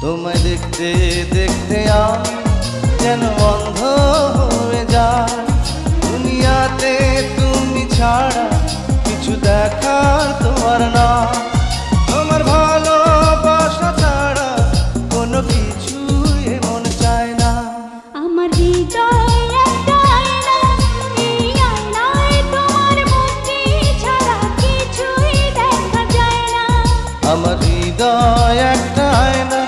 তোমায় দেখতে দেখতে আমি যেন অন্ধ হয়ে যাই। দুনিয়াতে তুমি ছাড়া কিছু দেখার তোমার না। তোমার ভালোবাসা ছাড়া কোনো কিছু এমন চায় না। আমার হৃদয় একটা আয়না, এই আয়নায় তোমার মুক্তি ছাড়া কিছুই দেখা যায় না। আমার হৃদয় একটা আয়না,